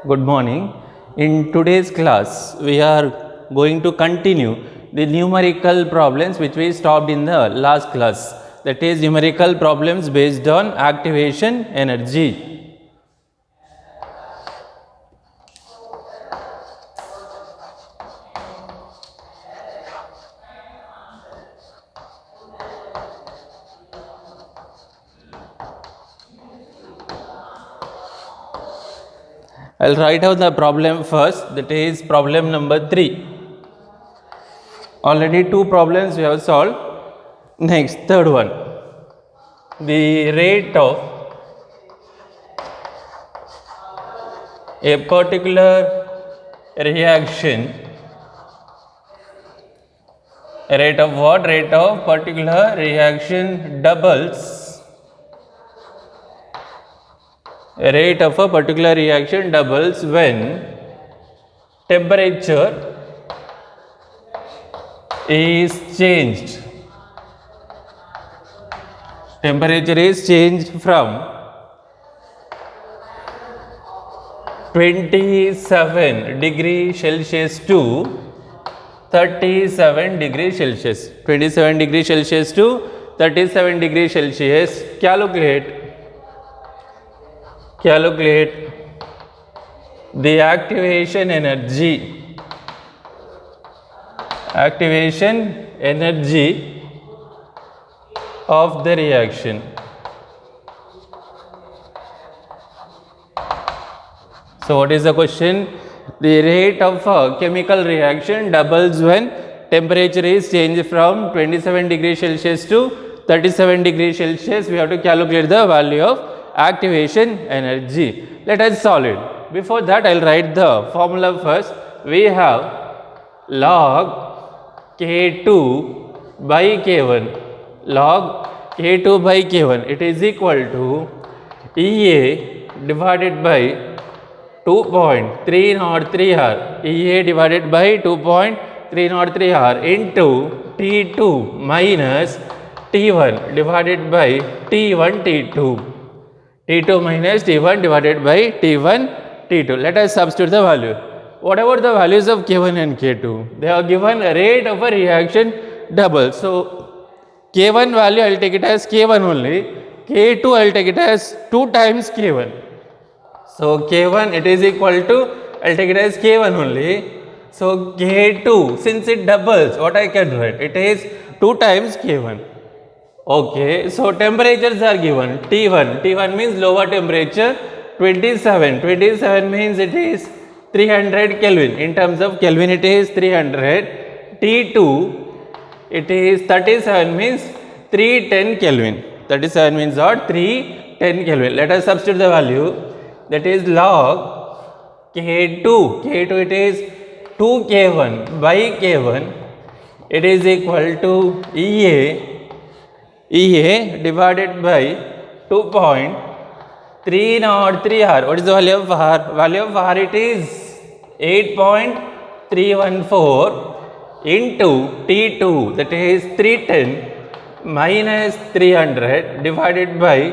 Good morning. In today's class, we are going to continue the numerical problems which we stopped in the last class. That is numerical problems based on activation energy. I'll write out the problem first, that is problem number 3. Already 2 problems we have solved. Next, third one. The rate of a particular reaction, rate of what? Rate of particular reaction doubles. Rate of a particular reaction doubles when temperature is changed. Temperature is changed from 27 degrees Celsius to 37 degrees Celsius. 27 degrees Celsius to 37 degrees Celsius. Calculate the activation energy of the reaction. So what is the question? The rate of a chemical reaction doubles when temperature is changed from 27 degrees Celsius to 37 degrees Celsius. We have to calculate the value of activation energy. Let us solve it. Before that, I'll write the formula first. We have log K2 by K1. Log K2 by K1. It is equal to EA divided by 2.303 R. EA divided by 2.303 R into T2 minus T1 divided by T1 T2. T2 minus T1 divided by T1 T2. Let us substitute the value. Whatever the values of K1 and K2, they are given a rate of a reaction double. So K1 value I will take it as K1 only. K2 I will take it as 2 times K1. So K1 it is equal to, I will take it as K1 only. So K2, since it doubles, what I can write? It is 2 times K1. Okay, so temperatures are given. T1 means lower temperature 27. 27 means it is 300 Kelvin. In terms of Kelvin it is 300. T2 it is 37 means 310 Kelvin. 37 means what? 310 Kelvin. Let us substitute the value. That is log K2. K2 it is 2K1 by K1. It is equal to EA divided by 2.303 R. What is the value of R? Value of R it is 8.314 into T2, that is 310 minus 300 divided by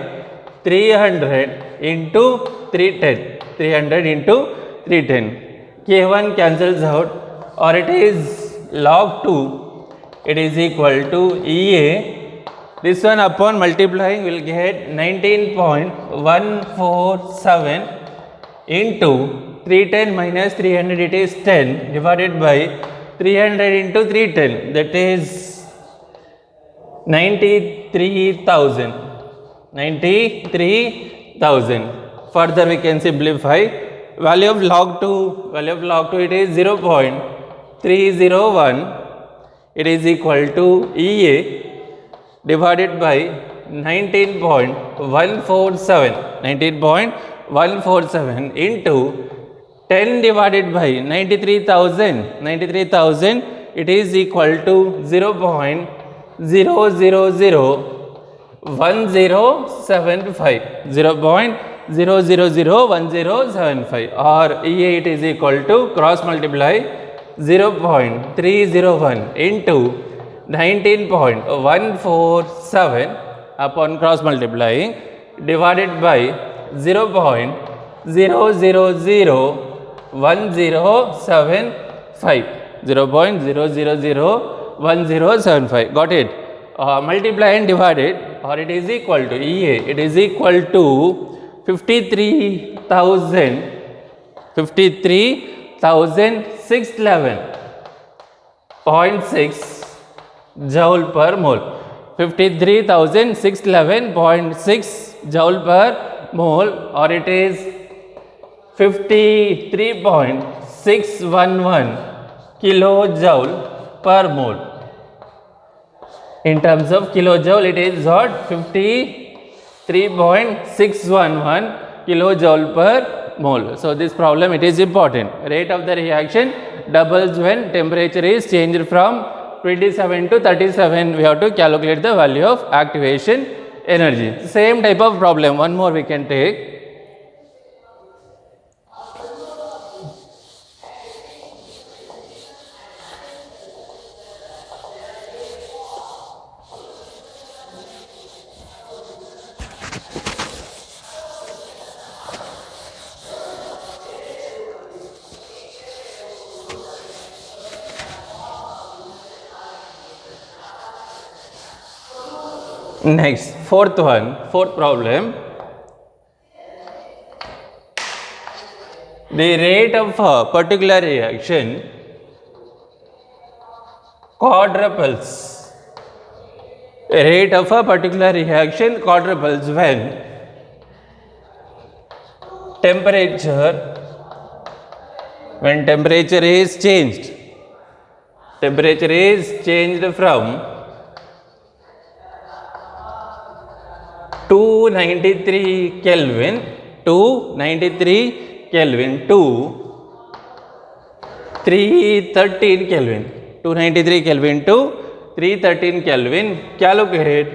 300 into 310. 300 into 310. K1 cancels out, or it is log 2. It is equal to EA. This one upon multiplying will get 19.147 into 310 minus 300, it is 10 divided by 300 into 310, that is 93,000. 93,000. Further we can simplify. Value of log 2 it is 0.301. It is equal to EA divided by 19.147 into 10 divided by 93,000. It is equal to 0.0001075. 0.0001075, or EA it is equal to, cross multiply 0.301 into 19.147 upon cross multiplying divided by 0.00010 0.000175. 0.000175. Got it? Multiply and divide it, or it is equal to EA. It is equal to 53,611.6 joule per mole. 53,611.6 joule per mole, or it is 53.611 kilojoule per mole. In terms of kilojoule, it is what? 53.611 kilojoule per mole. So this problem, it is important. Rate of the reaction doubles when temperature is changed from 27 to 37. We have to calculate the value of activation energy. Same type of problem. One more we can take. Next, fourth problem. The rate of a particular reaction quadruples. Rate of a particular reaction quadruples when temperature is changed. Temperature is changed from 293 Kelvin to 313 Kelvin. 293 Kelvin to 313 Kelvin. Calculate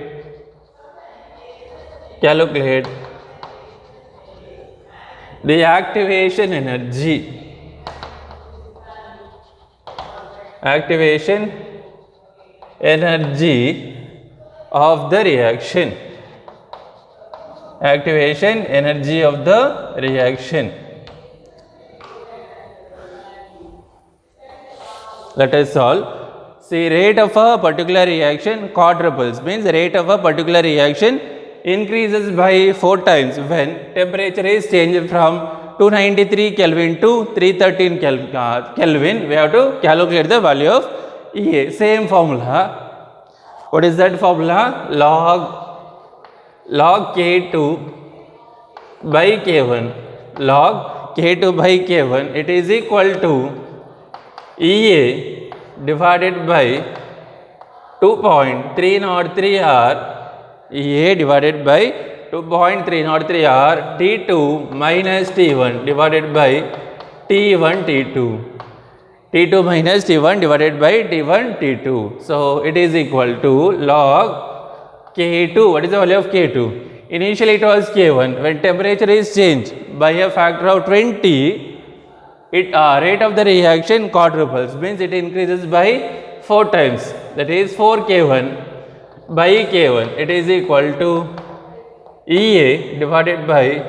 the activation energy. Activation energy of the reaction. Activation energy of the reaction. Let us solve. See, rate of a particular reaction quadruples means the rate of a particular reaction increases by 4 times when temperature is changed from 293 Kelvin to 313 Kelvin. We have to calculate the value of EA. Same formula. What is that formula? Log K2 by K1. Log K2 by K1. It is equal to EA divided by 2.303 R. EA divided by 2.303 R T2 minus T1 divided by T1 T2. T2 minus T1 divided by T1 T2. So it is equal to log K2. What is the value of K2? Initially it was K1. When temperature is changed by a factor of 20, rate of the reaction quadruples means it increases by 4 times. That is 4 K1 by K1. It is equal to EA divided by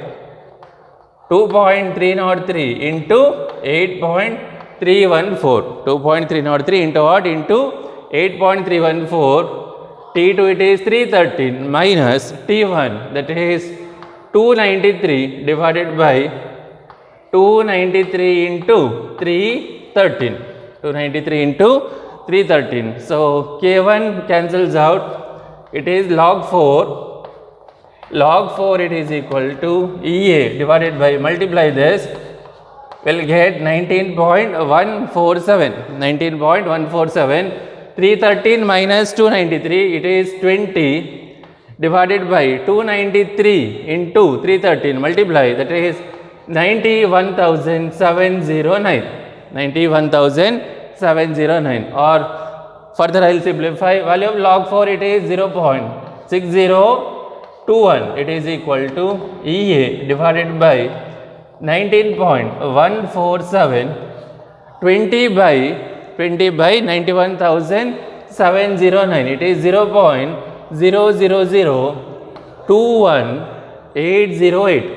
2.303 into 8.314. 2.303 into what? Into 8.314. T2 it is 313 minus T1, that is 293 divided by 293 into 313. 293 into 313. So K1 cancels out. It is log 4. Log 4 it is equal to EA divided by, multiply this, will get 19.147. 19.147. 313 minus 293, it is 20 divided by 293 into 313, multiply, that is 91,709. 91,709. Or further I will simplify. Value of log 4 it is 0.6021. It is equal to EA divided by 19.147. 20 by 91,709. It is 0.00021808. 21808.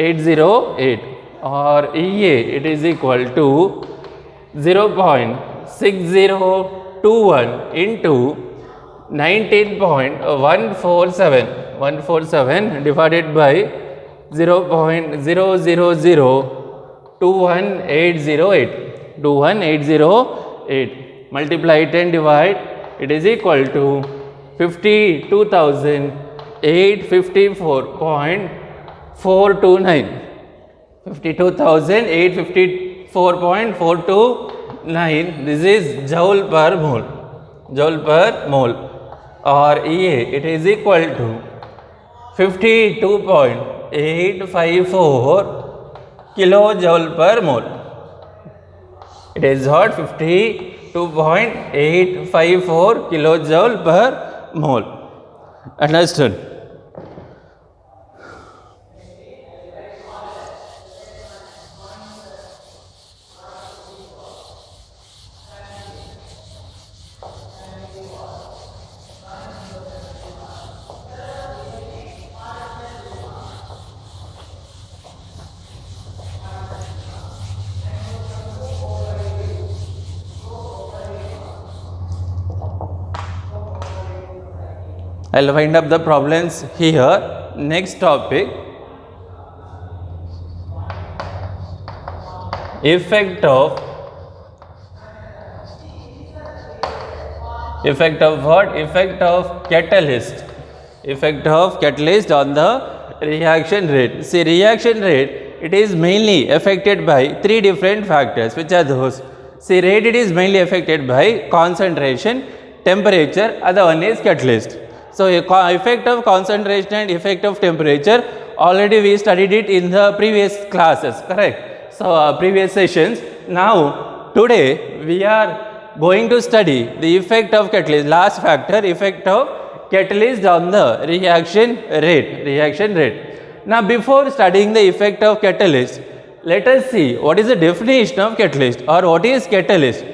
0.808 or EA it is equal to 0.6021 into 19.147 divided by 0.00021808 multiply it and divide, it is equal to 52,854.429 52,854.429. This is joule per mole, or EA it is equal to 52.854 kilojoule per mole. It is what? 52.854 kilojoule per mole. Understood? I'll wind up the problems here. Next topic, effect of what? Effect of catalyst. Effect of catalyst on the reaction rate. See, reaction rate, it is mainly affected by three different factors. Which are those? See, rate it is mainly affected by concentration, temperature, other one is catalyst. So, effect of concentration and effect of temperature, already we studied it in the previous classes, correct? So, previous sessions. Now, today we are going to study the effect of catalyst, last factor, effect of catalyst on the reaction rate. Now, before studying the effect of catalyst, let us see what is the definition of catalyst, or what is catalyst.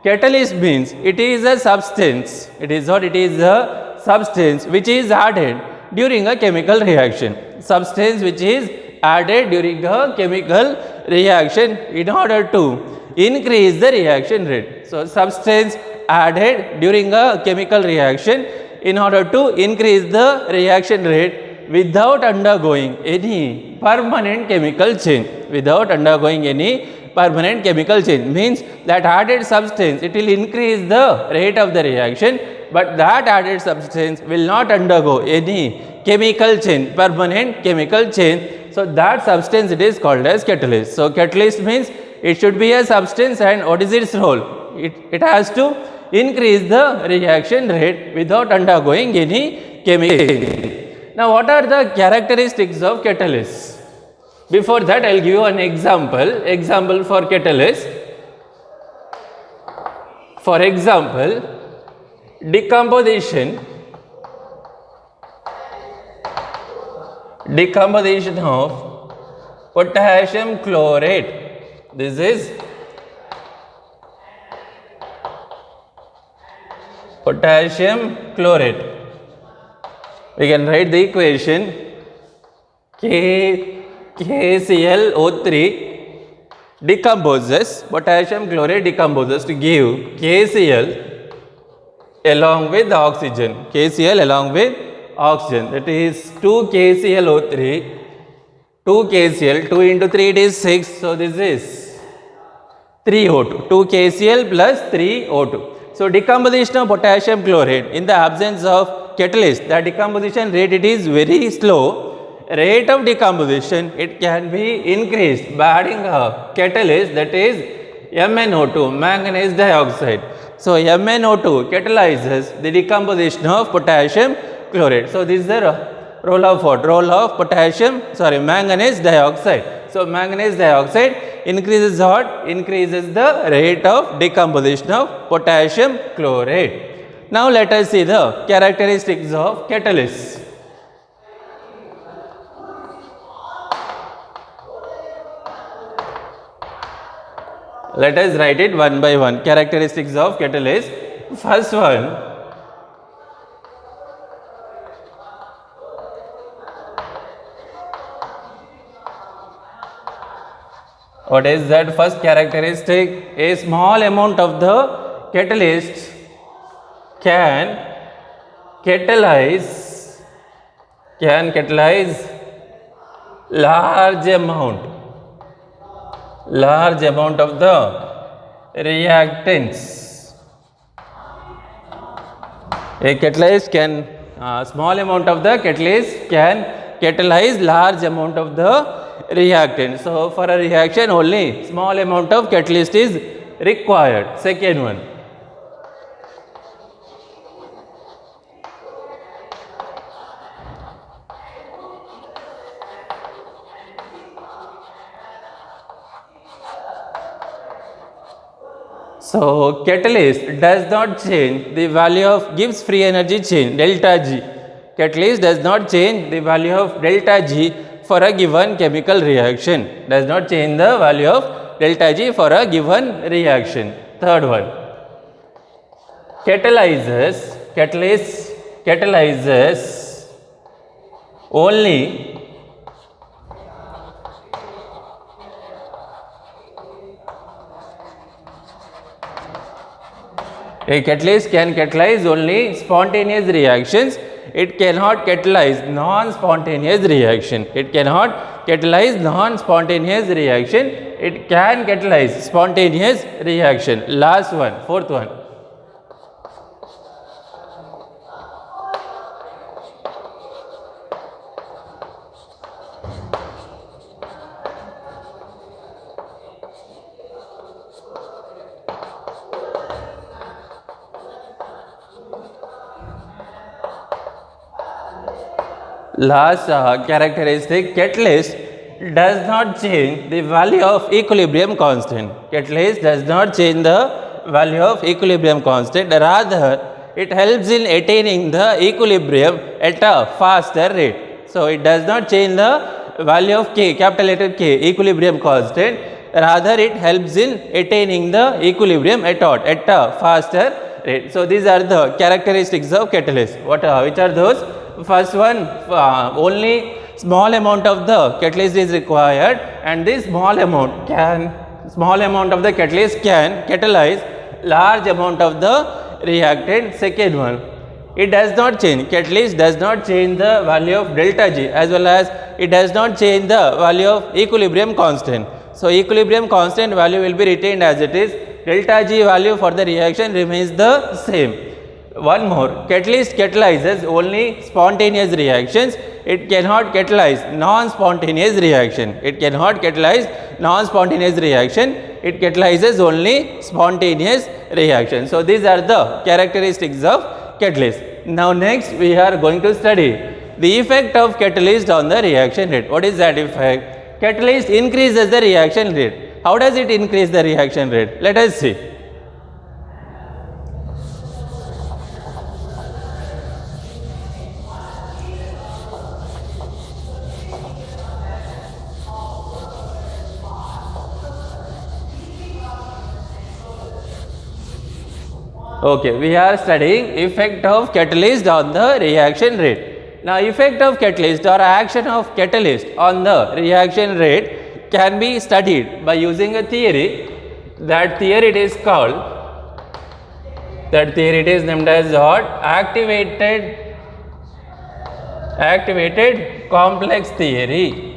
Catalyst means it is a substance, it is what? It is a substance which is added during a chemical reaction. Substance which is added during a chemical reaction in order to increase the reaction rate. So, substance added during a chemical reaction in order to increase the reaction rate without undergoing any permanent chemical change. Without undergoing any permanent chemical change means that added substance, it will increase the rate of the reaction, but that added substance will not undergo any chemical change, permanent chemical change. So, that substance it is called as catalyst. So, catalyst means it should be a substance, and what is its role? It has to increase the reaction rate without undergoing any chemical change. Now, what are the characteristics of catalyst? Before that, I will give you an example for catalyst. For example, decomposition of potassium chlorate. This is potassium chlorate. We can write the equation KClO3 decomposes, potassium chlorate decomposes to give KCl along with oxygen, KCl along with oxygen, that is 2 KClO3, 2 KCl, 2 into 3 it is 6, so this is 3O2, 2 KCl plus 3O2. So, decomposition of potassium chlorate in the absence of catalyst, the decomposition rate it is very slow. Rate of decomposition it can be increased by adding a catalyst, that is MnO2, manganese dioxide. So, MnO2 catalyzes the decomposition of potassium chlorate. So, this is the role of what? Role of manganese dioxide. So, manganese dioxide increases what? Increases the rate of decomposition of potassium chlorate. Now, let us see the characteristics of catalyst. Let us write it one by one. Characteristics of catalyst. First one, What is that first characteristic? A small amount of the catalyst can catalyze large amount of the reactants. A catalyst can small amount of the catalyst can catalyze large amount of the reactant. So for a reaction only small amount of catalyst is required. Second one. So catalyst does not change the value of Gibbs free energy change delta G. Catalyst does not change the value of delta G for a given chemical reaction. Does not change the value of delta G for a given reaction. Third one. Catalyzes only a catalyst can catalyze only spontaneous reactions. It cannot catalyze non-spontaneous reaction. It cannot catalyze non-spontaneous reaction. It can catalyze spontaneous reaction. Last one, fourth one. Last characteristic, catalyst does not change the value of equilibrium constant. Catalyst does not change the value of equilibrium constant. Rather, it helps in attaining the equilibrium at a faster rate. So it does not change the value of K, capital letter K, equilibrium constant. Rather, it helps in attaining the equilibrium at a faster rate. So these are the characteristics of catalyst. Which are those? First one, only small amount of the catalyst is required, and this small amount of the catalyst can catalyze large amount of the reactant. Second one, it does not change, catalyst does not change the value of delta G, as well as it does not change the value of equilibrium constant. So equilibrium constant value will be retained as it is. Delta G value for the reaction remains the same. One more, catalyst catalyzes only spontaneous reactions. It cannot catalyze non-spontaneous reaction. It cannot catalyze non-spontaneous reaction. It catalyzes only spontaneous reaction. So these are the characteristics of catalyst. Now next we are going to study the effect of catalyst on the reaction rate. What is that effect? Catalyst increases the reaction rate. How does it increase the reaction rate? Let us see. Okay, we are studying effect of catalyst on the reaction rate. Now, effect of catalyst or action of catalyst on the reaction rate can be studied by using a theory. That theory it is named as what? Activated complex theory.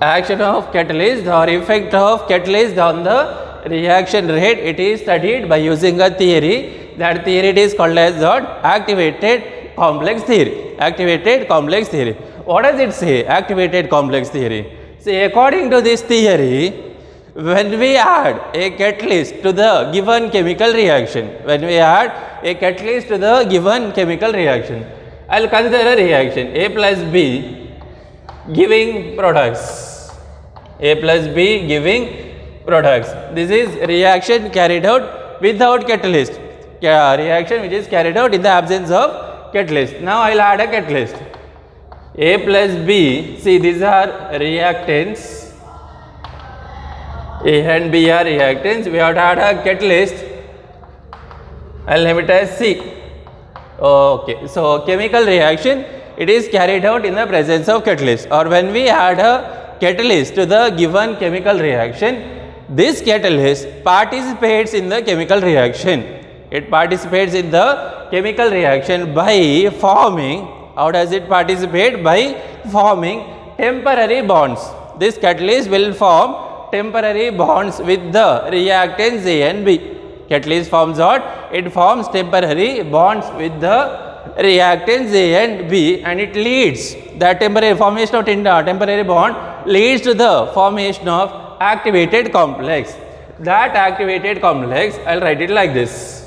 Action of catalyst or effect of catalyst on the reaction rate, it is studied by using a theory. That theory it is called as what? Activated complex theory. Activated complex theory. What does it say? Activated complex theory. See, according to this theory, when we add a catalyst to the given chemical reaction, I'll consider a reaction A plus B giving products. This is reaction carried out without catalyst. Reaction which is carried out in the absence of catalyst. Now I will add a catalyst. A plus B, see these are reactants. A and B are reactants. We have to add a catalyst. I will name it as C. Okay, so chemical reaction it is carried out in the presence of catalyst, or when we add a catalyst to the given chemical reaction, this catalyst participates in the chemical reaction. It participates in the chemical reaction by forming, how does it participate? By forming temporary bonds. This catalyst will form temporary bonds with the reactants A and B. Catalyst forms what? It forms temporary bonds with the reactants A and B, and it leads, the temporary formation of temporary bond leads to the formation of activated complex. That activated complex, I will write it like this.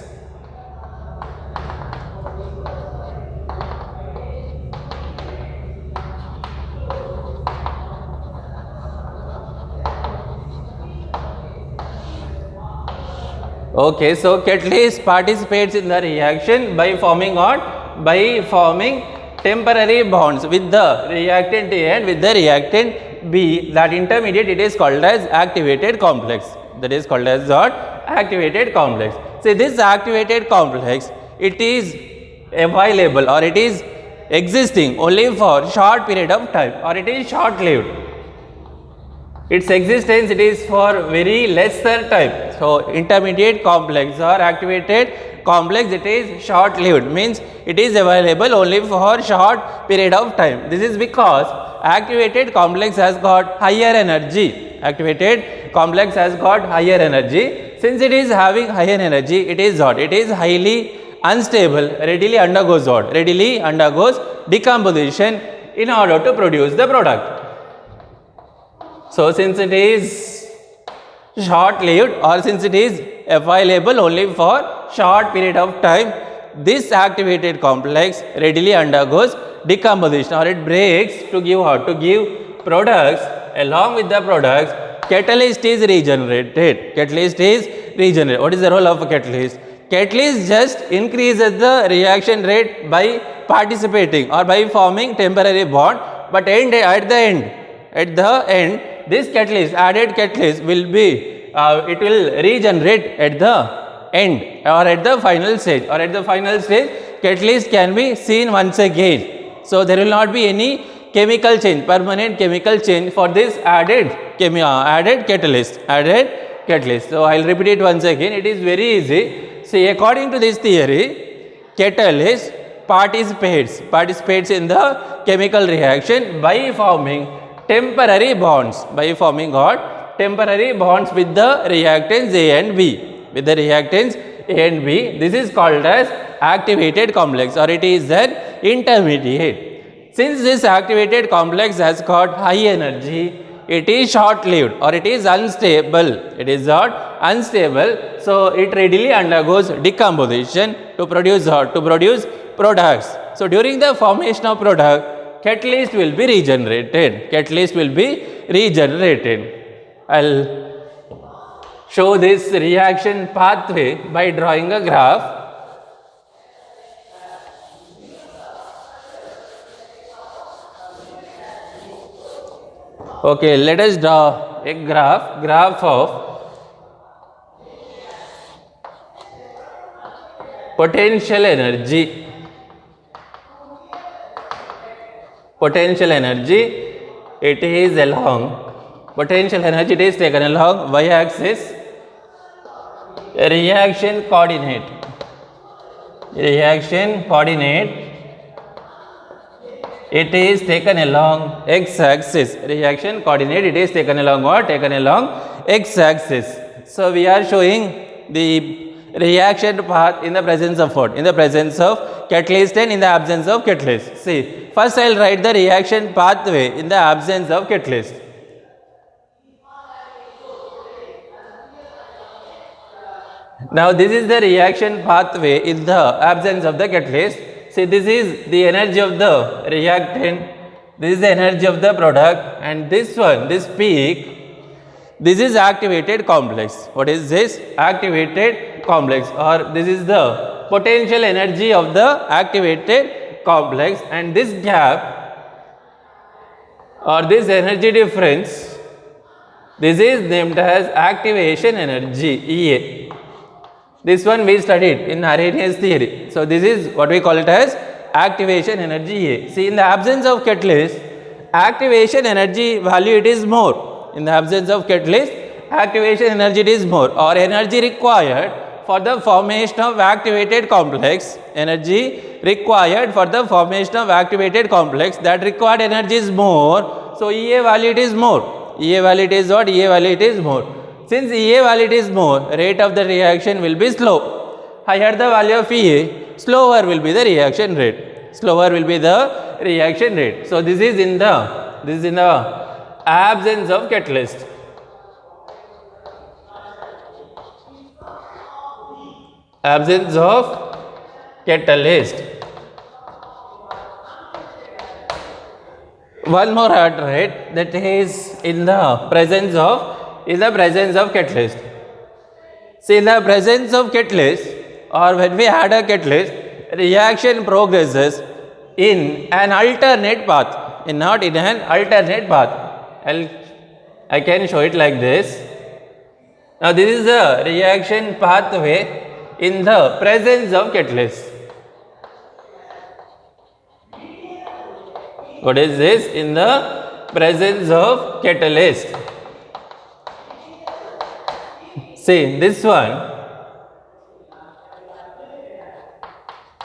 Okay, so catalyst participates in the reaction by forming what? By forming temporary bonds with the reactant A and with the reactant B. That intermediate, it is called as activated complex. That is called as what? Activated complex. See, this activated complex, it is available, or it is existing only for short period of time, or it is short lived. Its existence, it is for very lesser time. So, intermediate complex or activated complex, it is short lived, means it is available only for short period of time. This is because activated complex has got higher energy. Activated complex has got higher energy. Since it is having higher energy, it is what? It is highly unstable, readily undergoes what? Readily undergoes decomposition in order to produce the product. So, since it is short lived, or since it is available only for short period of time, this activated complex readily undergoes decomposition, or it breaks to give what? To give products. Along with the products, catalyst is regenerated. Catalyst is regenerated. What is the role of a catalyst? Catalyst just increases the reaction rate by participating or by forming temporary bond, but at the end, this catalyst, added catalyst will be, it will regenerate at the end, or at the final stage, catalyst can be seen once again. So, there will not be any chemical change, permanent chemical change for this added catalyst. So, I will repeat it once again, it is very easy. See, according to this theory, catalyst participates in the chemical reaction by forming temporary bonds, by forming what? Temporary bonds with the reactants A and B. With the reactants A and B, this is called as activated complex, or it is an intermediate. Since this activated complex has got high energy, it is short lived, or it is unstable. It is not unstable, so it readily undergoes decomposition to produce what? To produce products. So, during the formation of product, catalyst will be regenerated. Catalyst will be regenerated. I will show this reaction pathway by drawing a graph. Okay, let us draw a graph of potential energy. Potential energy, it is along, potential energy it is taken along y axis, reaction coordinate, it is taken along x axis, reaction coordinate it is taken along what? Taken along x axis. So, we are showing the reaction path in the presence of what? In the presence of catalyst and in the absence of catalyst. See, first I will write the reaction pathway in the absence of catalyst. Now, this is the reaction pathway in the absence of the catalyst. See, this is the energy of the reactant, this is the energy of the product, and this one, this peak, this is activated complex. What is this? Activated complex, or this is the potential energy of the activated complex, and this gap or this energy difference, this is named as activation energy, EA. This one we studied in Arrhenius theory. So, this is what we call it as activation energy A. See, in the absence of catalyst, activation energy value it is more. In the absence of catalyst, activation energy it is more, or energy required for the formation of activated complex, energy required for the formation of activated complex, that required energy is more. So EA value it is more. EA value it is what? EA value it is more. Since EA value it is more, rate of the reaction will be slow. Higher the value of EA, slower will be the reaction rate. Slower will be the reaction rate. So this is in the absence of catalyst. Absence of catalyst. One more I had read, that is in the presence of catalyst. See, in the presence of catalyst, or when we add a catalyst, reaction progresses in an alternate path, not in an alternate path. I can show it like this. Now this is the reaction pathway in the presence of catalyst. What is this? In the presence of catalyst. See, this one,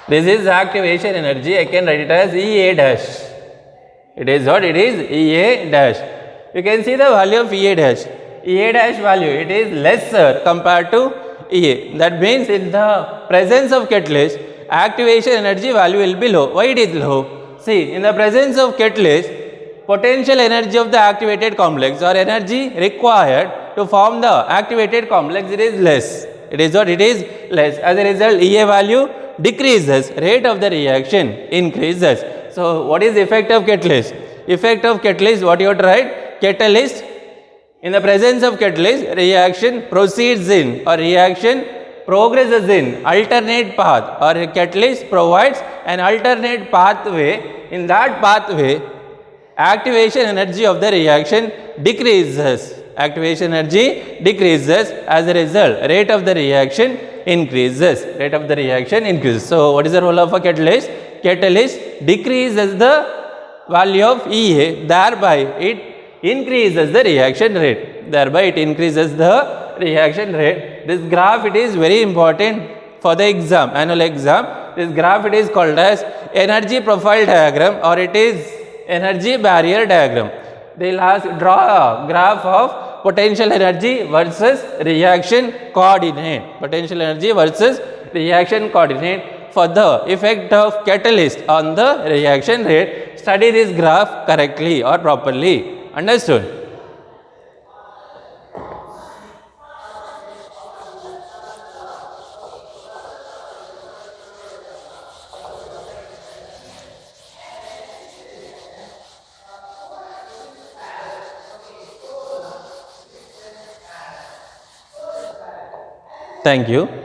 this is activation energy. I can write it as EA dash. It is what? It is EA dash. You can see the value of EA dash. EA dash value, it is lesser compared to EA. That means in the presence of catalyst, activation energy value will be low. Why it is low? See, in the presence of catalyst, potential energy of the activated complex, or energy required to form the activated complex, it is less. It is what? It is less. As a result, EA value decreases, rate of the reaction increases. So what is the effect of catalyst? Effect of catalyst, what you have to write? Catalyst, in the presence of catalyst, reaction proceeds in, or reaction progresses in alternate path, or catalyst provides an alternate pathway. In that pathway, activation energy of the reaction decreases. Activation energy decreases. As a result, rate of the reaction increases. Rate of the reaction increases. So what is the role of a catalyst? Catalyst decreases the value of EA, thereby it increases the reaction rate. Thereby it increases the reaction rate. This graph, it is very important for the exam, annual exam. This graph, it is called as energy profile diagram, or it is energy barrier diagram. They will ask, draw a graph of potential energy versus reaction coordinate. Potential energy versus reaction coordinate for the effect of catalyst on the reaction rate. Study this graph correctly or properly. Understood? Thank you.